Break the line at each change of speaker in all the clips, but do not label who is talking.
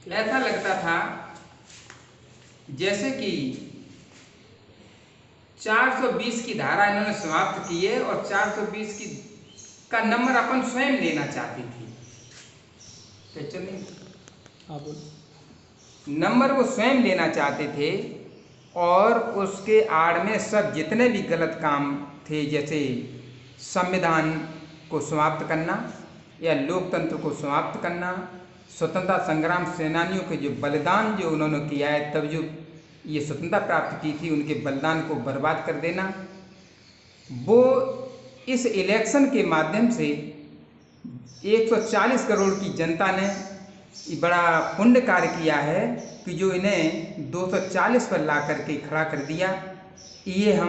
ऐसा लगता था जैसे कि 420 की धारा इन्होंने समाप्त की है और 420 की का नंबर अपन स्वयं लेना चाहती थी। तो चलिए,
हाँ बोलो।
नंबर वो स्वयं लेना चाहते थे और उसके आड़ में सब जितने भी गलत काम थे, जैसे संविधान को समाप्त करना या लोकतंत्र को समाप्त करना, स्वतंत्रता संग्राम सेनानियों के जो बलिदान जो उन्होंने किया है, तब जो ये स्वतंत्रता प्राप्त की थी, उनके बलिदान को बर्बाद कर देना, वो इस इलेक्शन के माध्यम से 140 करोड़ की जनता ने बड़ा पुण्य कार्य किया है कि जो इन्हें 240 पर ला करके खड़ा कर दिया। ये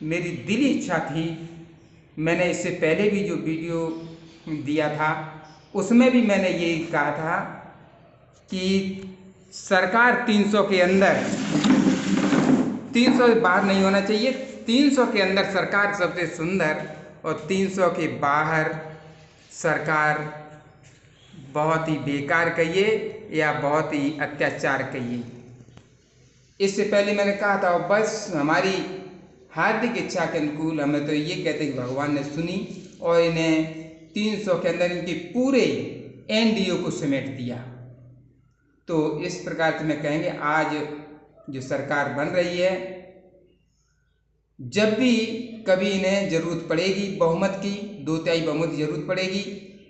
मेरी दिली इच्छा थी। मैंने इससे पहले भी जो वीडियो दिया था उसमें भी मैंने ये कहा था कि सरकार 300 के अंदर, 300 से बाहर नहीं होना चाहिए, 300 के अंदर सरकार सबसे सुंदर और 300 के बाहर सरकार बहुत ही बेकार कहिए या बहुत ही अत्याचार कहिए। इससे पहले मैंने कहा था, और बस हमारी हार्दिक इच्छा के अनुकूल हमें तो ये कहते कि भगवान ने सुनी और इन्हें 300 के अंदर इनके पूरे एनडीओ को समेट दिया। तो इस प्रकार से मैं कहेंगे आज जो सरकार बन रही है, जब भी कभी इन्हें जरूरत पड़ेगी बहुमत की, 2/3 बहुमत की जरूरत पड़ेगी,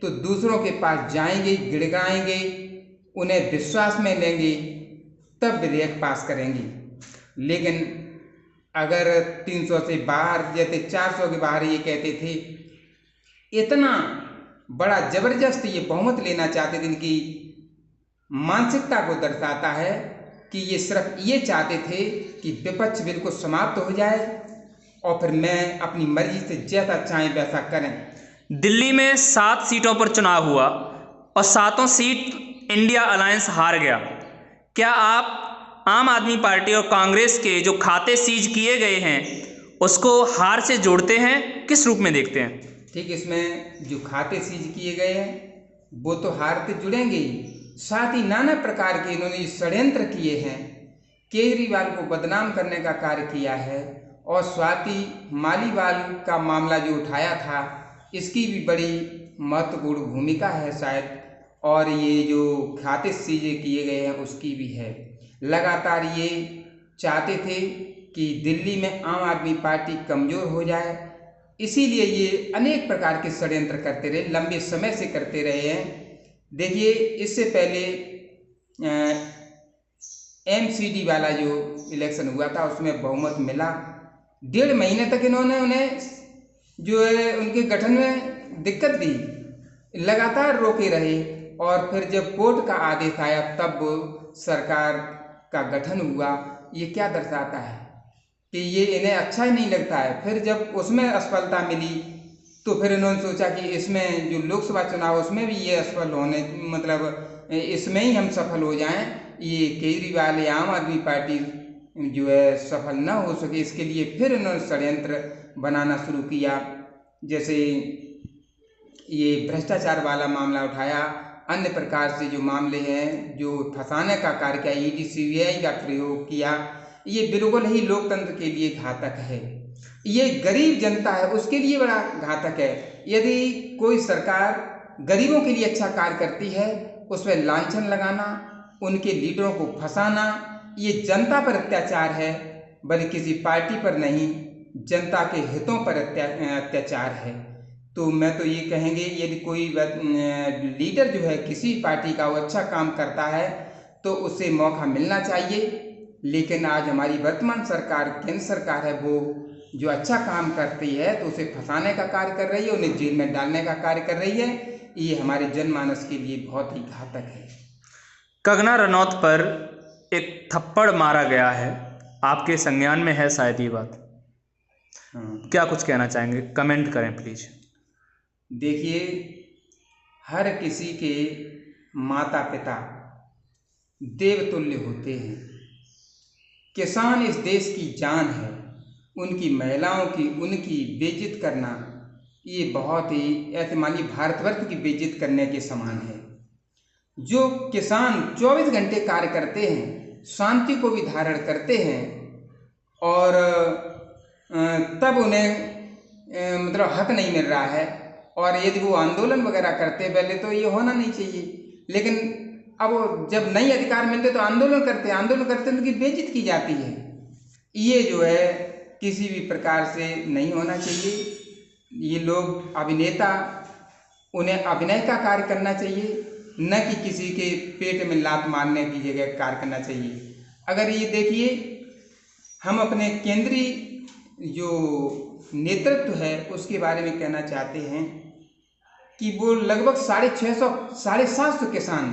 तो दूसरों के पास जाएंगे, गिड़गाएंगे, उन्हें विश्वास में लेंगे, तब विधेयक पास करेंगे। लेकिन अगर 300 से बाहर, जैसे 400 के बाहर ये कहते थे, इतना बड़ा जबरदस्त ये बहुमत लेना चाहते थे, इनकी मानसिकता को दर्शाता है कि ये सिर्फ ये चाहते थे कि विपक्ष बिल्कुल समाप्त हो जाए और फिर मैं अपनी मर्जी से जैसा चाहें वैसा करें।
दिल्ली में 7 सीटों पर चुनाव हुआ और 7 सीट इंडिया अलायंस हार गया। क्या आप आम आदमी पार्टी और कांग्रेस के जो खाते सीज किए गए हैं उसको हार से जोड़ते हैं, किस रूप में देखते हैं?
ठीक, इसमें जो खाते सीज किए गए हैं वो तो हार से जुड़ेंगे ही, साथ ही नाना प्रकार के इन्होंने षड्यंत्र किए हैं, केजरीवाल को बदनाम करने का कार्य किया है और स्वाति मालीवाल का मामला जो उठाया था इसकी भी बड़ी महत्वपूर्ण भूमिका है शायद, और ये जो खाते सीजे किए गए हैं उसकी भी है। लगातार ये चाहते थे कि दिल्ली में आम आदमी पार्टी कमज़ोर हो जाए, इसीलिए ये अनेक प्रकार के षड्यंत्र करते रहे, लंबे समय से करते रहे हैं। देखिए, इससे पहले एमसीडी वाला जो इलेक्शन हुआ था उसमें बहुमत मिला, 1.5 महीने तक इन्होंने उन्हें जो है उनके गठन में दिक्कत दी, लगातार रोके रहे, और फिर जब कोर्ट का आदेश आया तब सरकार का गठन हुआ। ये क्या दर्शाता है कि ये इन्हें अच्छा ही नहीं लगता है। फिर जब उसमें असफलता मिली तो फिर इन्होंने सोचा कि इसमें जो लोकसभा चुनाव उसमें भी ये असफल होने, मतलब इसमें ही हम सफल हो जाएं, ये केजरीवाल या आम आदमी पार्टी जो है सफल ना हो सके, इसके लिए फिर इन्होंने षड्यंत्र बनाना शुरू किया। जैसे ये भ्रष्टाचार वाला मामला उठाया, अन्य प्रकार से जो मामले हैं जो फंसाने का कार्य किया, ईडी सीबीआई का प्रयोग किया, ये बिल्कुल ही लोकतंत्र के लिए घातक है। ये गरीब जनता है उसके लिए बड़ा घातक है। यदि कोई सरकार गरीबों के लिए अच्छा कार्य करती है, उसमें लांछन लगाना, उनके लीडरों को फंसाना, ये जनता पर अत्याचार है, बल्कि किसी पार्टी पर नहीं, जनता के हितों पर अत्याचार है। तो मैं तो ये कहेंगे, यदि कोई लीडर जो है किसी पार्टी का वो अच्छा काम करता है तो उसे मौका मिलना चाहिए। लेकिन आज हमारी वर्तमान सरकार, केंद्र सरकार है, वो जो अच्छा काम करती है तो उसे फंसाने का कार्य कर रही है, उन्हें जेल में डालने का कार्य कर रही है। ये हमारे जनमानस के लिए बहुत ही घातक है।
कंगना रनौत पर एक थप्पड़ मारा गया है, आपके संज्ञान में है शायद ये बात, क्या कुछ कहना चाहेंगे? कमेंट करें प्लीज।
देखिए, हर किसी के माता पिता देवतुल्य होते हैं। किसान इस देश की जान है, उनकी महिलाओं की, उनकी बेइज्जत करना ये बहुत ही, ऐसे मानिए भारतवर्ष की बेइज्जत करने के समान है। जो किसान 24 घंटे कार्य करते हैं, शांति को भी धारण करते हैं और तब उन्हें मतलब हक नहीं मिल रहा है। और यदि वो आंदोलन वगैरह करते पहले तो ये होना नहीं चाहिए, लेकिन अब जब नई अधिकार मिलते तो आंदोलन करते उनकी बेइज्जती की जाती है। ये जो है किसी भी प्रकार से नहीं होना चाहिए। ये लोग अभिनेता, उन्हें अभिनय का कार्य करना चाहिए, न कि किसी के पेट में लात मारने की जगह कार्य करना चाहिए। अगर ये देखिए, हम अपने केंद्रीय जो नेतृत्व है उसके बारे में कहना चाहते हैं कि वो लगभग 650-750 किसान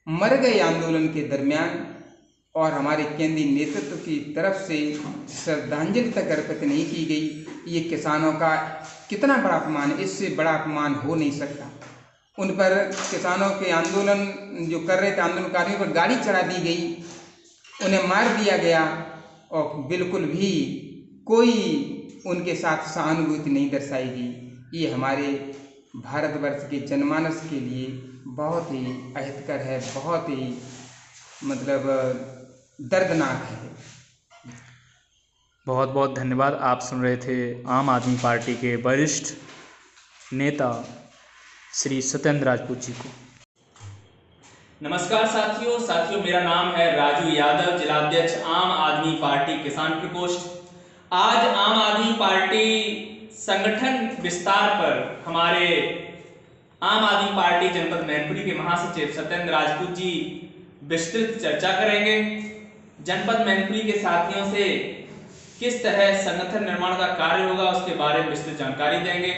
मर गए आंदोलन के दरमियान, और हमारे केंद्रीय नेतृत्व की तरफ से श्रद्धांजलि तक अर्पित नहीं की गई। ये किसानों का कितना बड़ा अपमान है, इससे बड़ा अपमान हो नहीं सकता। उन पर किसानों के आंदोलन जो कर रहे थे, आंदोलनकारियों पर गाड़ी चढ़ा दी गई, उन्हें मार दिया गया और बिल्कुल भी कोई उनके साथ सहानुभूति नहीं दर्शाई गई। ये हमारे भारतवर्ष के जनमानस के लिए बहुत ही अहितकर है, बहुत ही मतलब दर्दनाक है।
बहुत बहुत धन्यवाद। आप सुन रहे थे आम आदमी पार्टी के वरिष्ठ नेता श्री सत्येंद्र राजपूत जी को। नमस्कार साथियों, मेरा नाम है राजू यादव, जिलाध्यक्ष आम आदमी पार्टी किसान प्रकोष्ठ। आज आम आदमी पार्टी संगठन विस्तार पर हमारे आम आदमी पार्टी जनपद मैनपुरी के महासचिव सत्येंद्र राजपूत जी विस्तृत चर्चा करेंगे। जनपद मैनपुरी के साथियों से किस तरह संगठन निर्माण का कार्य होगा उसके बारे में विस्तृत जानकारी देंगे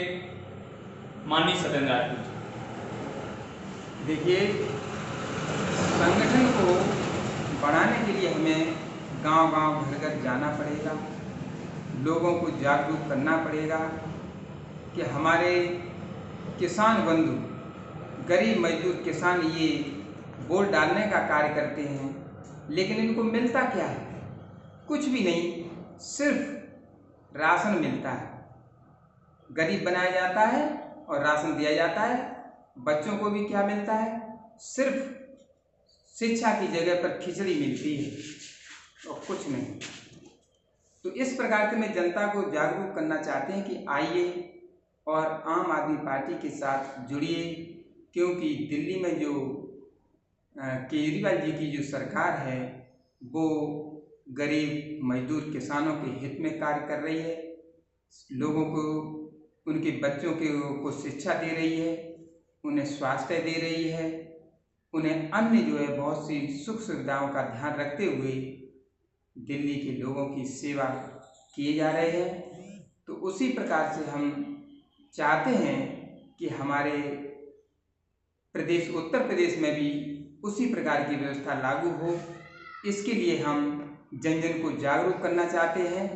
माननीय सत्येंद्र राजपूत जी।
देखिए, संगठन को बढ़ाने के लिए हमें गांव-गांव, घर-घर जाना पड़ेगा, लोगों को जागरूक करना पड़ेगा कि हमारे किसान बंधु, गरीब मजदूर किसान ये वोट डालने का कार्य करते हैं, लेकिन इनको मिलता क्या है? कुछ भी नहीं, सिर्फ राशन मिलता है। गरीब बनाया जाता है और राशन दिया जाता है। बच्चों को भी क्या मिलता है? सिर्फ शिक्षा की जगह पर खिचड़ी मिलती है और कुछ नहीं। तो इस प्रकार से मैं जनता को जागरूक करना चाहते हैं कि आइए और आम आदमी पार्टी के साथ जुड़िए, क्योंकि दिल्ली में जो केजरीवाल जी की जो सरकार है वो गरीब मजदूर किसानों के हित में कार्य कर रही है। लोगों को, उनके बच्चों को शिक्षा दे रही है, उन्हें स्वास्थ्य दे रही है, उन्हें अन्य जो है बहुत सी सुख सुविधाओं का ध्यान रखते हुए दिल्ली के लोगों की सेवा किए जा रहे हैं। तो उसी प्रकार से हम चाहते हैं कि हमारे प्रदेश उत्तर प्रदेश में भी उसी प्रकार की व्यवस्था लागू हो। इसके लिए हम जन जन को जागरूक करना चाहते हैं,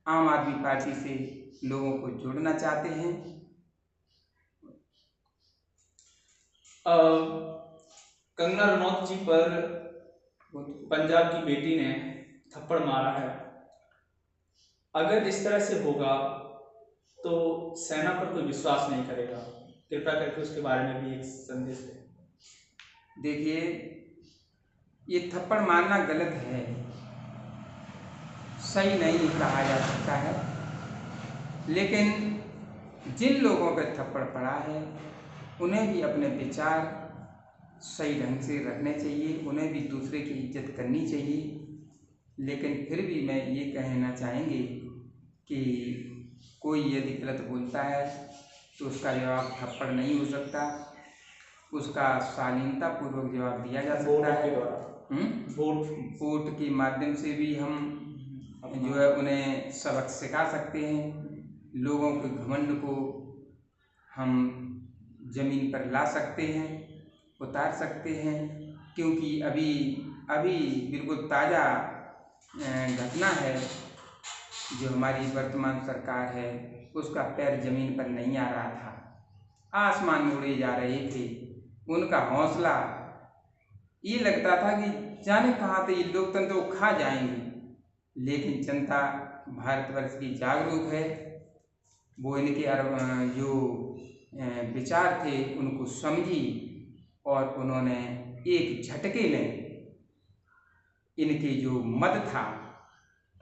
आम आदमी पार्टी से लोगों को जोड़ना चाहते हैं।
कंगना रनौत जी पर पंजाब की बेटी ने थप्पड़ मारा है। अगर इस तरह से होगा तो सेना पर कोई विश्वास नहीं करेगा। कृपया करके उसके बारे में भी एक संदेश दें।
देखिए, ये थप्पड़ मारना गलत है, सही नहीं कहा जा सकता है, लेकिन जिन लोगों पर थप्पड़ पड़ा है उन्हें भी अपने विचार सही ढंग से रखने चाहिए, उन्हें भी दूसरे की इज्जत करनी चाहिए। लेकिन फिर भी मैं ये कहना चाहेंगे कि कोई यदि गलत बोलता है तो उसका जवाब थप्पड़ नहीं हो सकता, उसका शालीनता पूर्वक जवाब दिया जा सकता है। वोट के माध्यम से भी हम जो है उन्हें सबक सिखा सकते हैं। लोगों के घमंड को हम जमीन पर ला सकते हैं, उतार सकते हैं, क्योंकि अभी बिल्कुल ताज़ा घटना है, जो हमारी वर्तमान सरकार है उसका पैर जमीन पर नहीं आ रहा था, आसमान में उड़े जा रहे थे। उनका हौसला ये लगता था कि जाने कहाँ से ये लोकतंत्र को खा जाएंगे, लेकिन जनता भारतवर्ष की जागरूक है। वो इनके जो विचार थे उनको समझी और उन्होंने एक झटके में इनके जो मद था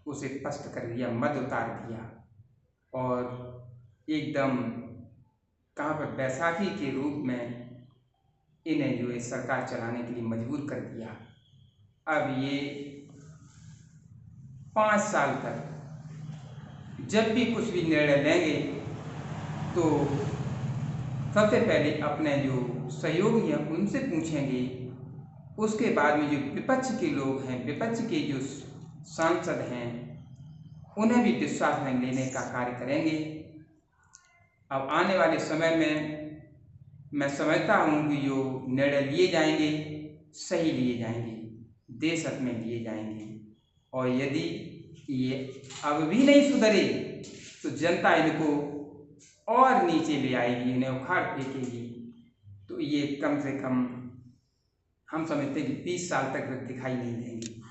उसे पस्त कर दिया, मद उतार दिया और एकदम कहाँ पर बैसाखी के रूप में इन्हें जो है सरकार चलाने के लिए मजबूर कर दिया। अब ये 5 साल तक जब भी कुछ भी निर्णय लेंगे तो सबसे पहले अपने जो सहयोगी हैं उनसे पूछेंगे, उसके बाद में जो विपक्ष के लोग हैं, विपक्ष के जो सांसद हैं, उन्हें भी विश्वास में लेने का कार्य करेंगे। अब आने वाले समय में मैं समझता हूँ कि जो निर्णय लिए जाएंगे सही लिए जाएंगे, देश हित में लिए जाएंगे और यदि ये अब भी नहीं सुधरे तो जनता इनको और नीचे ले आएगी, इन्हें उखाड़ फेंकेगी। तो ये कम से कम हम समझते हैं कि 20 साल तक दिखाई नहीं देंगे।